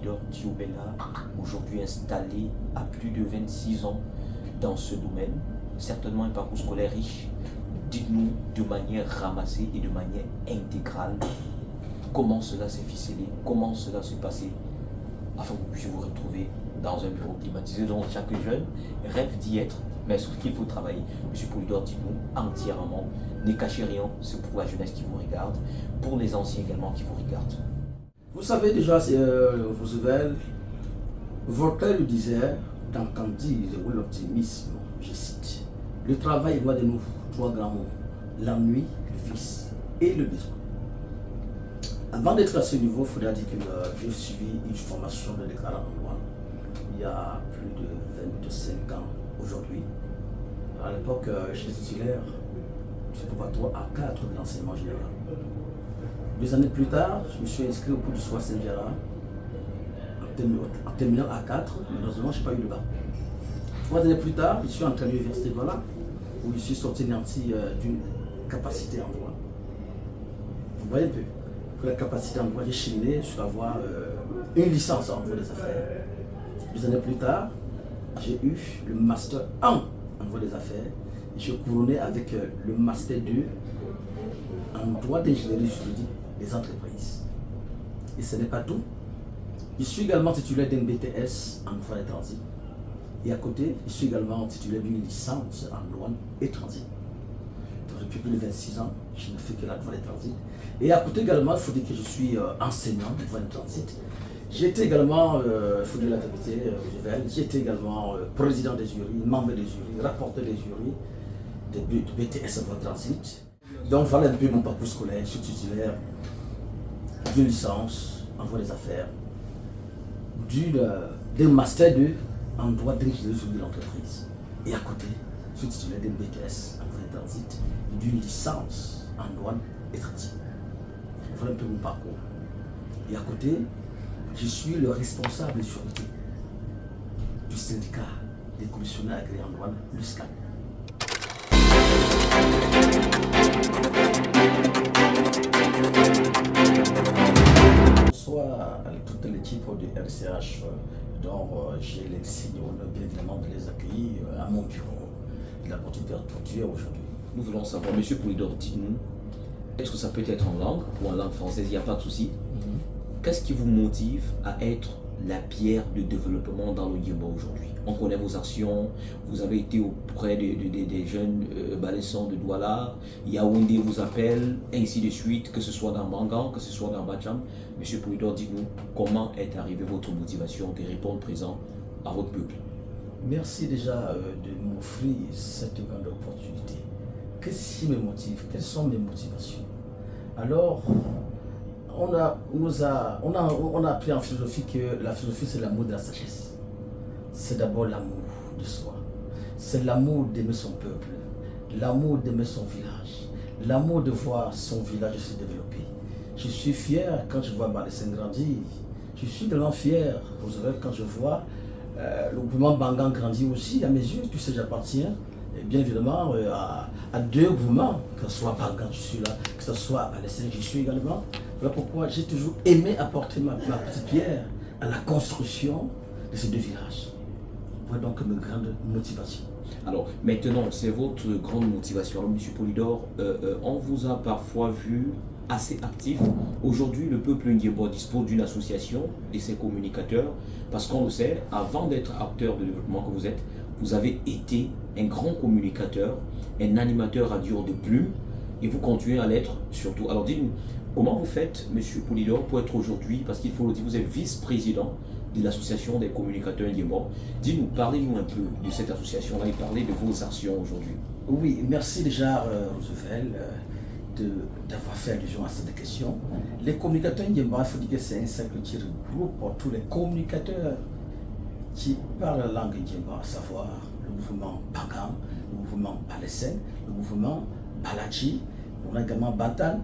Polydor Diobella, aujourd'hui installé à plus de 26 ans dans ce domaine, certainement un parcours scolaire riche. Dites-nous de manière ramassée et de manière intégrale comment cela s'est ficelé, comment cela s'est passé, afin que vous puissiez vous retrouver dans un bureau climatisé dont chaque jeune rêve d'y être, mais sauf qu'il faut travailler. Monsieur Polydor, dites-nous entièrement, ne cachez rien, c'est pour la jeunesse qui vous regarde, pour les anciens également qui vous regardent. Vous savez déjà, Roosevelt, Voltaire le disait dans Candide ou l'optimisme, je cite, le travail doit de nous trois grands mots, l'ennui, le vice et le besoin. Avant d'être à ce niveau, il faudra dire que j'ai suivi une formation de déclarant en loi il y a plus de 25 ans aujourd'hui. À l'époque, j'étais titulaire du préparatoire à 4 de l'enseignement général. 2 années plus tard, je me suis inscrit au cours du soir Saint-Gérard en terminant à 4, malheureusement, je n'ai pas eu le bac. 3 années plus tard, je suis entré à l'université voilà, où je suis sorti nanti d'une capacité en droit. Vous voyez un peu, pour la capacité en droit, j'ai cheminé jusqu'à avoir une licence en droit des affaires. 2 années plus tard, j'ai eu le master 1 en droit des affaires. Je couronné avec le master 2 en droit d'ingénierie juridique des entreprises. Et ce n'est pas tout. Je suis également titulaire d'un BTS en droit des transits. Et à côté, je suis également titulaire d'une licence en douane et transit. Donc, depuis plus de 26 ans, je ne fais que la droit des transits. Et à côté également, il faut dire que je suis enseignant de droit des transits. J'ai été également, il faut dire la vérité, j'ai été également président des jurys, membre des jurys, rapporteur des jurys, de BTS en droit de transit. Donc voilà un peu mon parcours scolaire. Je suis titulaire d'une licence en droit des affaires, d'un master 2 en droit d'ingénierie de l'entreprise. Et à côté, je suis titulaire d'un BTS en droit de transit, d'une licence en douane et transit. Voilà un peu mon parcours. Et à côté, je suis le responsable de sûreté du syndicat des commissionnaires agréés en douane, le SCAN. Bonsoir à toute l'équipe de RCH, dont j'ai l'insigne bien évidemment de les accueillir à mon bureau de la porte d'ouverture aujourd'hui. Nous voulons savoir, monsieur Polydor, dites-nous, est-ce que ça peut être en langue ou en langue française, il n'y a pas de souci. Qu'est-ce qui vous motive à être la pierre de développement dans le Yéba aujourd'hui? On connaît vos actions, vous avez été auprès des jeunes balessons de Douala, Yaoundé vous appelle, ainsi de suite, que ce soit dans Bangan, que ce soit dans Bacham. Monsieur Polydor, dites-nous comment est arrivée votre motivation de répondre présent à votre peuple? Merci déjà de m'offrir cette grande opportunité. Qu'est-ce qui me motive? Quelles sont mes motivations? Alors, on a appris en philosophie que la philosophie c'est l'amour de la sagesse. C'est d'abord l'amour de soi. C'est l'amour d'aimer son peuple, l'amour d'aimer son village, l'amour de voir son village se développer. Je suis fier quand je vois Balessin grandir. Je suis vraiment fier quand je vois le mouvement Bangan grandir aussi. À mes yeux, tu sais, j'appartiens bien évidemment à 2 mouvements, que ce soit Bangan, je suis là, que ce soit Balessin, je suis également. Voilà pourquoi j'ai toujours aimé apporter ma petite pierre à la construction de ces 2 villages. Voilà donc mes grandes motivations. Alors maintenant, c'est votre grande motivation. Alors, monsieur Polydor, on vous a parfois vu assez actif. Aujourd'hui, le peuple Ndiéba dispose d'une association et ses communicateurs, parce qu'on le sait, avant d'être acteur de développement que vous êtes, vous avez été un grand communicateur, un animateur radio de plume, et vous continuez à l'être surtout. Alors dites-nous, comment vous faites, monsieur Polydor, pour être aujourd'hui, parce qu'il faut le dire, vous êtes vice-président de l'association des communicateurs Ndiéba. Dites-nous, parlez-nous un peu de cette association-là et parlez de vos actions aujourd'hui. Oui, merci déjà, Roosevelt, d'avoir fait allusion à cette question. Les communicateurs Ndiéba, il faut dire que c'est un cercle qui regroupe tous les communicateurs qui parlent la langue Ndiéba, à savoir le mouvement Bangan, le mouvement Balessin, le mouvement Baladji, on a également Bantan,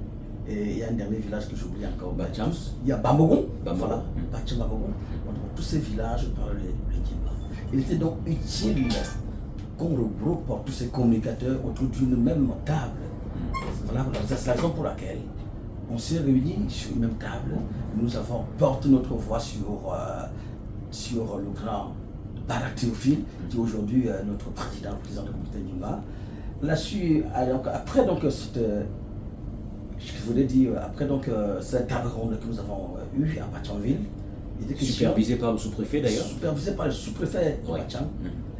et il y a un dernier village que j'oublie encore, Bacham. Il y a Bamogon, voilà, Bacham Bamogon. Tous ces villages parlent le Ndiéba. Il était donc utile qu'on regroupe tous ces communicateurs autour d'une même table. Voilà, c'est la raison pour laquelle On s'est réunis sur une même table, nous avons porté notre voix sur le grand Barak Théophile, qui est aujourd'hui notre président, le président de la communauté Nimba. Là-dessus, après cette, je voulais dire, après cette table ronde que nous avons eue à Pachanville, supervisé par le sous-préfet d'ailleurs. Supervisé par le sous-préfet de Pachang.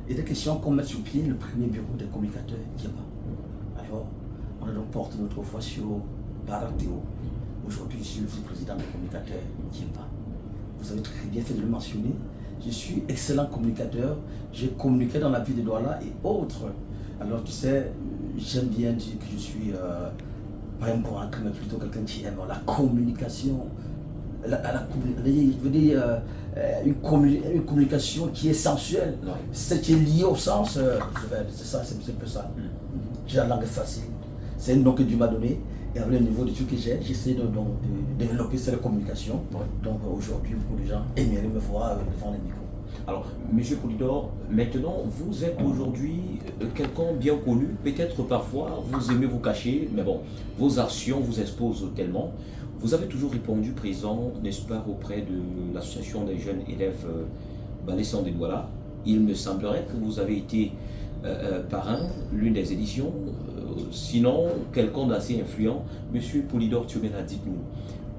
Il était question qu'on mette sur pied le premier bureau des communicateurs Diemba. Alors, on a donc porté notre voix sur Barak Théo. Aujourd'hui, je suis le vice-président des communicateurs Diemba. Vous avez très bien fait de le mentionner. Je suis excellent communicateur. J'ai communiqué dans la ville de Douala et autres. Alors, tu sais, j'aime bien dire que je suis pas un bon acteur, mais plutôt quelqu'un qui aime la communication. Je veux dire, une communication qui est sensuelle, c'est qui est lié au sens. C'est ça, c'est un peu ça. J'ai la langue facile. C'est un nom que Dieu m'a donné. Et avec le niveau de tout que j'ai, j'essaie de développer cette communication. Donc aujourd'hui, beaucoup de gens aimeraient me voir devant les micros. Alors, M. Poulidor, maintenant, vous êtes aujourd'hui quelqu'un bien connu. Peut-être parfois, vous aimez vous cacher, mais bon, vos actions vous exposent tellement. Vous avez toujours répondu présent, n'est-ce pas, auprès de l'association des jeunes élèves Balessan de Douala. Il me semblerait que vous avez été parrain, l'une des éditions, sinon quelqu'un d'assez influent. Monsieur Poulidor Thiomena, dites-nous,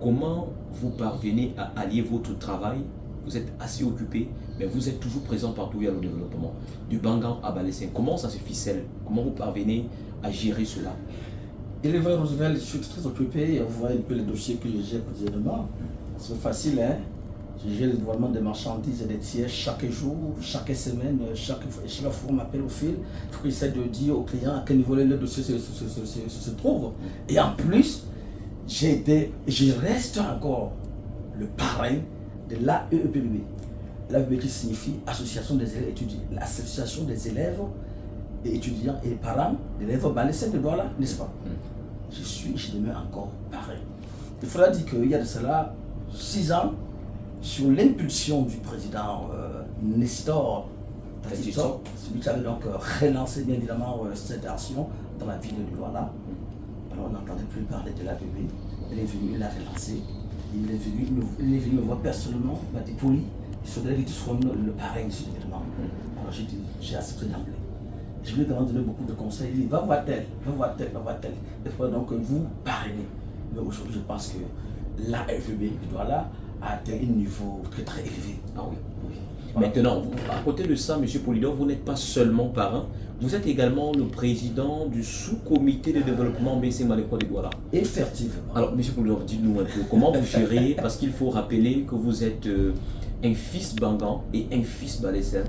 comment vous parvenez à allier votre travail? Vous êtes assez occupé, mais vous êtes toujours présent partout où il y a le développement. Du Bangan à Balessin, comment ça se ficelle? Comment vous parvenez à gérer cela? Il est vrai, Roosevelt, je suis très occupé. Vous voyez un peu les dossiers que je gère quotidiennement. C'est facile, hein? Je gère le développement des marchandises et des tiers chaque jour, chaque semaine, chaque fois on m'appelle au fil. Il faut que j'essaie de dire aux clients à quel niveau le dossier se trouve. Et en plus, je reste encore le parrain de l'AEPB. L'AEPB qui signifie Association des élèves étudiants. L'association des élèves et étudiants et parents d'élèves Balessin de Douala, n'est-ce pas? Je demeure encore parrain. Il faudra dire qu'il y a de cela 6 ans, sur l'impulsion du président Nestor Tatitok, celui qui avait donc relancé bien évidemment cette action dans la ville de Douala. Alors on n'entendait plus parler de l'AEPB. Il est venu, il l'a relancé. Il est venu me voir personnellement, il m'a dit poli, il faudrait que tu sois le parrain de cet événement. Alors j'ai accepté d'emblée. Je lui ai donné beaucoup de conseils. Il dit va voir tel, va voir tel, va voir tel. Il faut donc vous parrainer. Mais aujourd'hui, je pense que la FEB de Douala a atteint un niveau très très élevé. Ah oui, oui. Maintenant, à côté de ça, M. Poulidor, vous n'êtes pas seulement parrain, vous êtes également le président du sous-comité de développement BC Malekwa de Douala. Effectivement. Alors, M. Poulidor, dites-nous un peu comment vous gérez, parce qu'il faut rappeler que vous êtes un fils Bangan et un fils Balessin.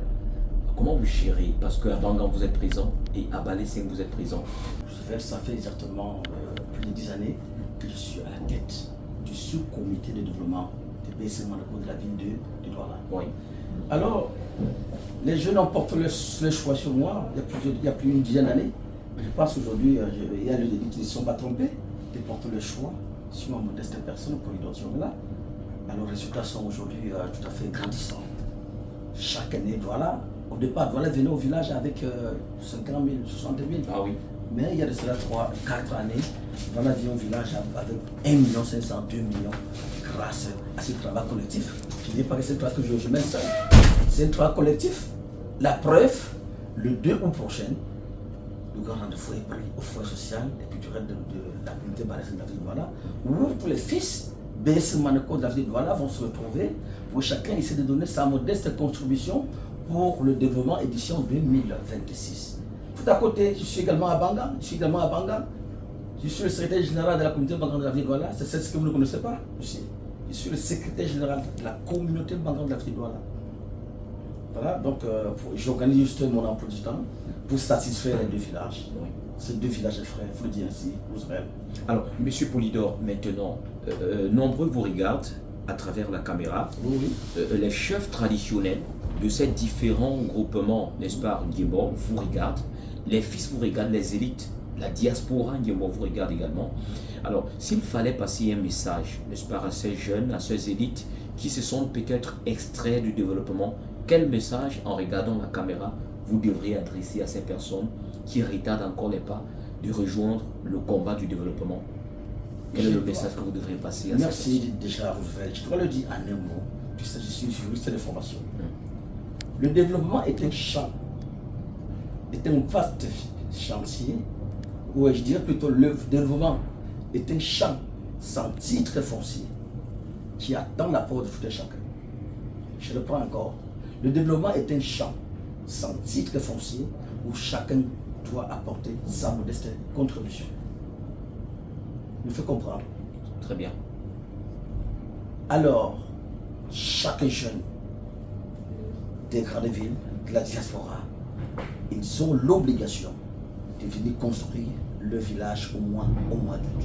Comment vous gérez? Parce qu'à Bangan, vous êtes présent et à Balessin, vous êtes présent. Ça fait exactement plus de 10 années que je suis à la tête du sous-comité de développement de BC Malekwa de la ville de Douala. Oui. Alors, les jeunes ont porté le choix sur moi il y a plus d'une dizaine d'années. Je pense qu'aujourd'hui, il y a des qui ne se sont pas trompés de porter le choix sur ma modeste personne pour une là. Alors, les résultats sont aujourd'hui tout à fait grandissants. Chaque année, Douala, au départ, Douala venait au village avec 50 000, 60 000. Ah oui. Mais il y a de cela 4 années, Douala vient au village avec 1 500 000, 2 millions grâce à ce travail collectif. Je ne dis pas que c'est un travail que je mène seul. C'est un travail collectif. La preuve, le 2 août prochain, le grand rendez-vous est pris au foyer social et culturel de la communauté Balessin de la ville de Douala, où tous les fils BS Maneko de la ville de Douala vont se retrouver pour chacun essayer de donner sa modeste contribution pour le développement édition 2026. Tout à côté, je suis également à Bangan. Je suis le secrétaire général de la communauté Bangan de la ville de Douala. C'est ce que vous ne connaissez pas aussi. Je suis le secrétaire général de la communauté Bangan de la ville de Douala. Voilà, donc j'organise juste mon emploi du temps pour satisfaire les 2 villages. Oui. Ces 2 villages frères, il faut le dire ainsi, Roosevelt. Alors, M. Poulidor, maintenant, nombreux vous regardent à travers la caméra. Oui. Les chefs traditionnels de ces différents groupements, n'est-ce pas, Ndiembo, vous regardent. Les fils vous regardent, les élites, la diaspora Ndiembo vous regarde également. Alors, s'il fallait passer un message, n'est-ce pas, à ces jeunes, à ces élites qui se sont peut-être extraits du développement, quel message, en regardant la caméra, vous devriez adresser à ces personnes qui retardent encore les pas de rejoindre le combat du développement? Quel est le message que vous devrez passer à cette personne? Merci déjà, Roosevelt. Je dois le dire en un mot. Tu sais, je suis juriste de formation. Le développement est un champ, est un vaste chantier, ou je dirais plutôt le développement est un champ sans titre foncier qui attend l'apport de tout un chacun. Je le prends encore. Le développement est un champ sans titre foncier où chacun doit apporter sa modeste contribution. Il faut comprendre. Très bien. Alors, chaque jeune des grandes villes, de la diaspora, ils ont l'obligation de venir construire le village au mois d'août.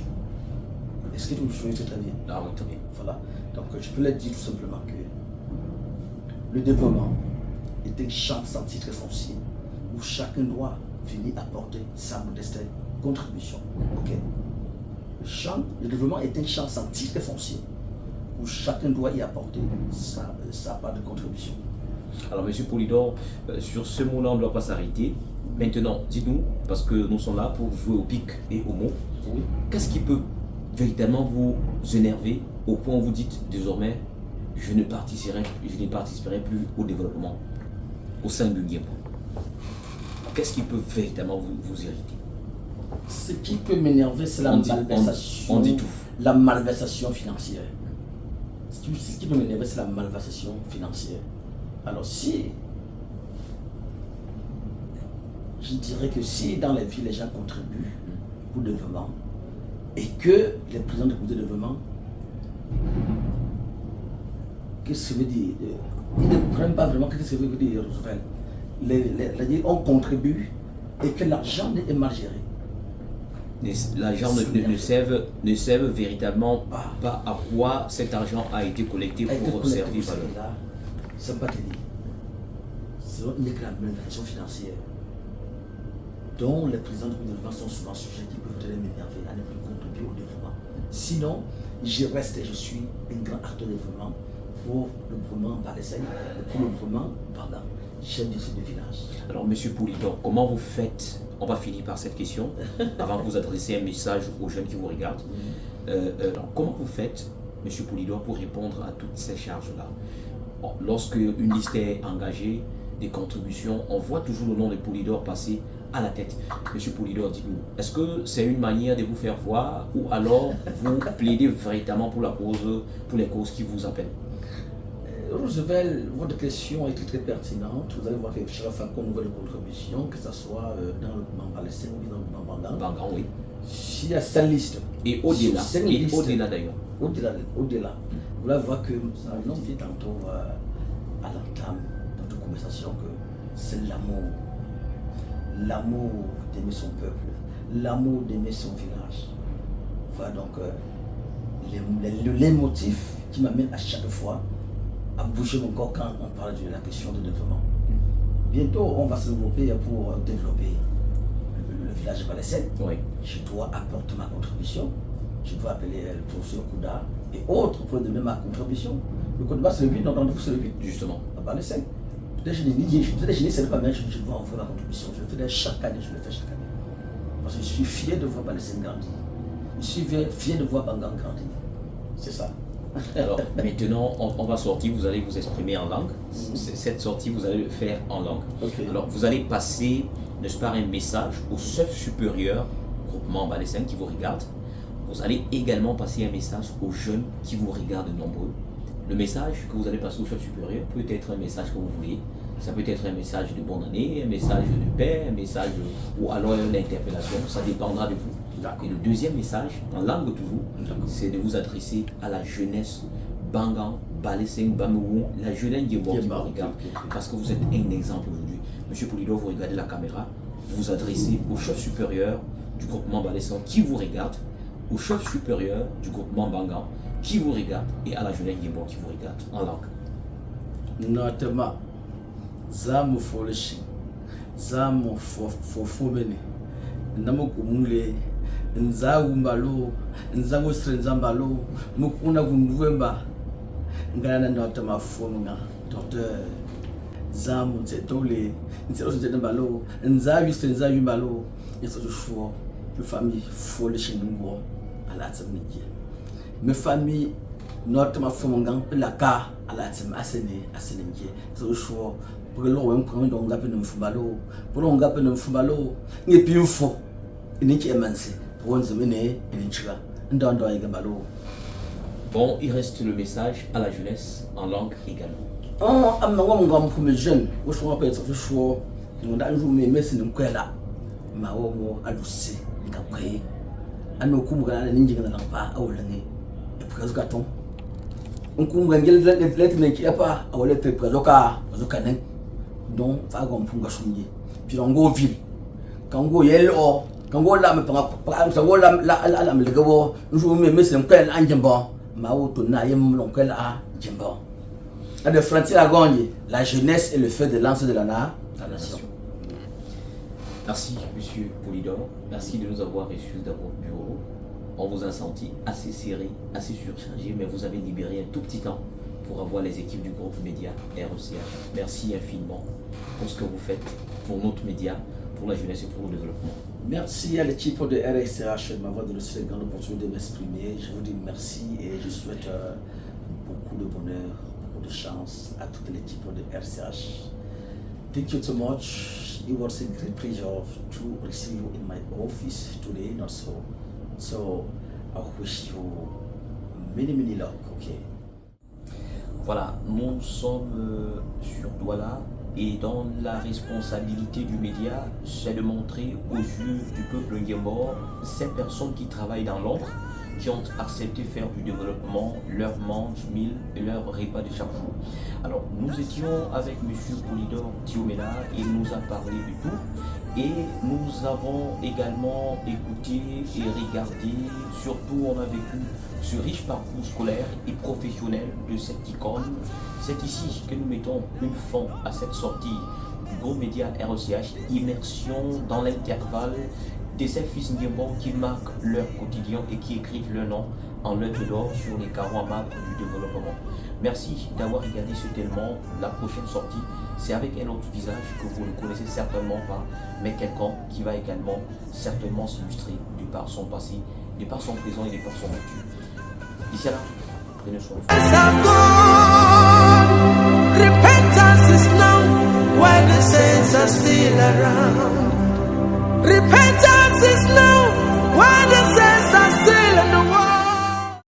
Est-ce que vous le très bien? Ah oui, très bien. Voilà. Donc, je peux le dire tout simplement que le développement est un champ sans titre foncier où chacun doit venir apporter sa modeste contribution. Ok? Le développement est un champ sans titre foncier où chacun doit y apporter sa part de contribution. Alors, Monsieur Polydor, sur ce mot-là, on ne doit pas s'arrêter. Maintenant, dites-nous, parce que nous sommes là pour jouer au pic et au mot, Oui. qu'est-ce qui peut véritablement vous énerver au point où vous dites désormais, je ne participerai plus au développement au sein du Guébo? Qu'est-ce qui peut véritablement vous irriter? Ce qui peut m'énerver, c'est la malversation. On dit tout. La malversation financière. Ce qui peut m'énerver, c'est la malversation financière. Alors si, je dirais que si dans les villes, les gens contribuent pour le développement et que les présidents de comité de développement, qu'est-ce que ça veut dire? Ils ne comprennent pas vraiment ce que ça veut dire, Roosevelt. On contribue et que l'argent est mal géré. L'argent ne serve véritablement pas à quoi cet argent a été collecté pour servir. C'est pas tenir. C'est une malversation financière dont les présidents de gouvernement sont souvent sujets qui peuvent m'énerver à ne plus contribuer au développement. Sinon, je reste et je suis un grand acteur de développement pour le développement Balesène et pour le développement Banga, chef de ce village. Alors, Monsieur Polydor, comment vous faites? On va finir par cette question avant que vous adressiez un message aux jeunes qui vous regardent. Alors, comment vous faites, Monsieur Polydor, pour répondre à toutes ces charges-là? Lorsque une liste est engagée, des contributions, on voit toujours le nom de Polydor passer à la tête. Monsieur Polydor, dites-nous, est-ce que c'est une manière de vous faire voir ou alors vous plaidez véritablement pour les causes qui vous appellent? Roosevelt, votre question est très pertinente. Vous allez voir que chaque fois qu'on nouvelle contribution, que ce soit dans le mouvement palestinien ou dans le mouvement Bangan. Bangan, oui. S'il y a 5 listes. Et au-delà d'ailleurs. Au-delà. Vous allez voir que nous avons dit tantôt à l'entame de notre conversation que c'est l'amour. L'amour d'aimer son peuple. L'amour d'aimer son village. Voilà donc les motifs qui m'amènent à chaque fois à bouger mon corps quand on parle de la question de développement. Bientôt, on va se développer pour développer le village palestinien. Oui. Je dois apporter ma contribution. Je dois appeler le professeur Kouda et autres pour donner ma contribution. Le code bas, c'est le but, donc rendez-vous, c'est le but. Justement. À palestinien. Peut-être que je ne sais pas, mais je dois envoyer ma contribution. Je le fais chaque année, je le fais chaque année. Parce que je suis fier de voir Palestine grandir. Je suis fier de voir Bangan grandir. C'est ça. Alors maintenant, on va sortir, vous allez vous exprimer en langue. Cette sortie, vous allez le faire en langue. Okay. Alors vous allez passer, n'est-ce pas, un message au chef supérieur, groupement Balessin qui vous regarde. Vous allez également passer un message aux jeunes qui vous regardent nombreux. Le message que vous allez passer au chef supérieur peut être un message que vous voulez. Ça peut être un message de bonne année, un message de paix, un message ou alors une interpellation. Ça dépendra de vous. Et le deuxième message, en langue toujours, c'est de vous adresser à la jeunesse Bangan, Balesing, Bamouou, la jeunesse qui vous regarde. Parce que vous êtes un exemple aujourd'hui. Monsieur Polydor, vous regardez la caméra, vous vous adressez au chef supérieur du groupement Balesing qui vous regarde, au chef supérieur du groupement Bangan qui vous regarde et à la jeunesse qui vous regarde en langue. Notamment, Zamu Foleshi, Zamu Fofomene, Namokumule, Nzagumbalo, Nzago Strenzambalo, Mukuna Gundwemba, Ngana Notama Fonga, Docteur Zamu Zetole, Nzabalo, Nzagu Strenzambalo, et ce choix, de famille Foleshi Numbo, à la Tsamniki. Mes familles, notre ma femme, la car à la Tsam Asenenki. C'est le choix. Pour le long, on donc appelle un fumalo. Pour l'on appelle un fumalo. Il n'y a plus un faux. Il n'y a pas pour une semaine et une chira. Bon, il reste le message à la jeunesse en langue également. Oh, I'm not going to be jeune. Which one pays of the show? You know, me messing in Quella. Ma homo, I do see. You can pay. I know Kumga and Indian Lampa, I will learn it. Because Gaton. Unkumga let me keep up. I will let the Prazoka, Zokanen. Don't Fagon Pungashuni. Pirango Ville. Can go yellow. Can go lam, lam, legabo. You may miss them Quell and Jimbo. Mao to Naim Lonquella Jimbo. À de frontières à Gagné, la jeunesse est le fait de lancer de la nation. Merci, monsieur Polydor. Merci de nous avoir reçus dans votre bureau. On vous a senti assez serré, assez surchargé, mais vous avez libéré un tout petit temps pour avoir les équipes du groupe média RECH. Merci infiniment pour ce que vous faites pour notre média, pour la jeunesse et pour le développement. Merci à l'équipe de RECH de m'avoir donné cette grande opportunité de m'exprimer. Je vous dis merci et je souhaite beaucoup de bonheur, beaucoup de chance à toute l'équipe de RCH. Thank you so much. It was a great pleasure to receive you in my office today and also. So I wish you many luck, okay? Voilà, nous sommes sur Douala et dans la responsabilité du média, c'est de montrer aux yeux du peuple Nguembo ces personnes qui travaillent dans l'ombre, qui ont accepté de faire du développement leur mange mille et leur repas de chaque jour. Alors nous étions avec M. Polydor Tiomela et il nous a parlé de tout et nous avons également écouté et regardé, surtout on a vécu ce riche parcours scolaire et professionnel de cette icône. C'est ici que nous mettons une fin à cette sortie du groupe média RECH, immersion dans l'intervalle de ces fils Nguembo qui marquent leur quotidien et qui écrivent leur nom en lettres d'or sur les carreaux en marbre du développement. Merci d'avoir regardé ce tellement. La prochaine sortie, c'est avec un autre visage que vous ne connaissez certainement pas, mais quelqu'un qui va également certainement s'illustrer de par son passé, de par son présent et de par son futur. D'ici là, prenez soin de vous. Repentance is now while the saints are still around.